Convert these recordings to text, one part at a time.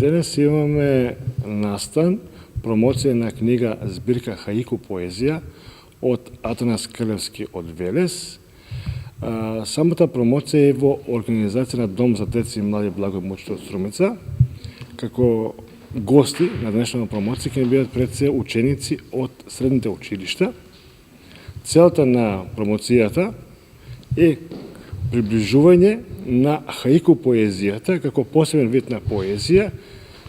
Денес имаме настан, промоција на книга збирка Хаику поезија од Атанас Крлевски од Велес. Самата промоција е во организација на Дом за деца и млади Благој Мучето од Струмица. Како гости на денешната промоција ќе бидат пред се ученици од средните училишта. Целта на промоцијата е приближување на хаику поезијата како посебен вид на поезија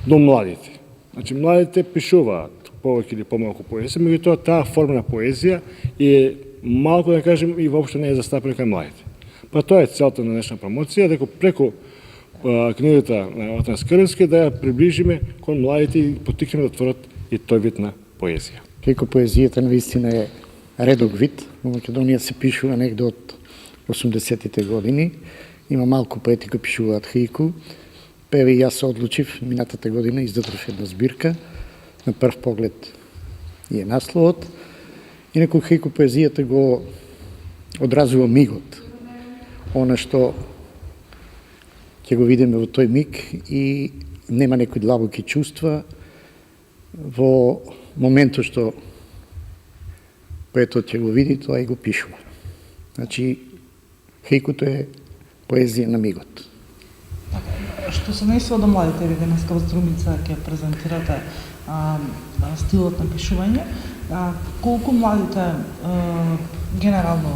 до младите. Значи, младите пишуваат повеќе или помалку поезија, меѓутоа таа форма на поезија е малку, да кажем, и воопшто не е застапена кај младите. Па тоа е целта на днешна промоција, дека преку книгата на Атанас Крлевски да ја приближиме кон младите и поттикнеме да отворат и тој вид на поезија. Како поезијата навистина е редок вид, во Македонија се пишува негде од 80-тите години. Има малку поети кои пишуваат хаику. Певе и јас се одлучив минатата година, издадов една збирка. На прв поглед е насловот. Инаку хаику поезијата го одразува мигот. Она што ќе го видиме во тој миг и нема некои длабоки чувства во моментот што поетот ќе го види, тоа и го пишува. Значи, хаикуто е поезија на мигот. Што се наисува до младите, ви денеска во Струмица ќе презентирате стилот на пишување. Колку младите генерално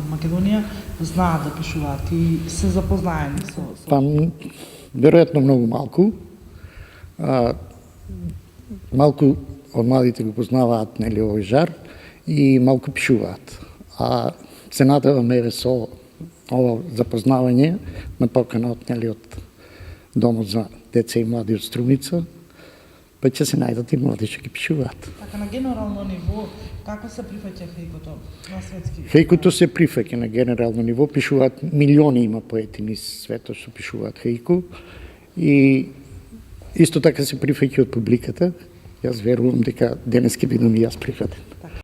од Македонија знаат да пишуваат и се запознаени со... Па, веројатно многу малку. Малку од младите го познаваат, нели, овој жар и малку пишуваат. А се надеваме со ово запознавање на покана од Домот за деца и млади од Струмица, па ќе се најдат и млади што ги пишуваат. Така на генерално ниво, како се прифаќа хаикуто на светски? Хаикуто се прифаќа на генерално ниво, пишуваат милиони има поети низ светот што пишуваат хаику и исто така се прифаќа од публиката. Јас верувам дека денес ќе бидам и јас прифатен.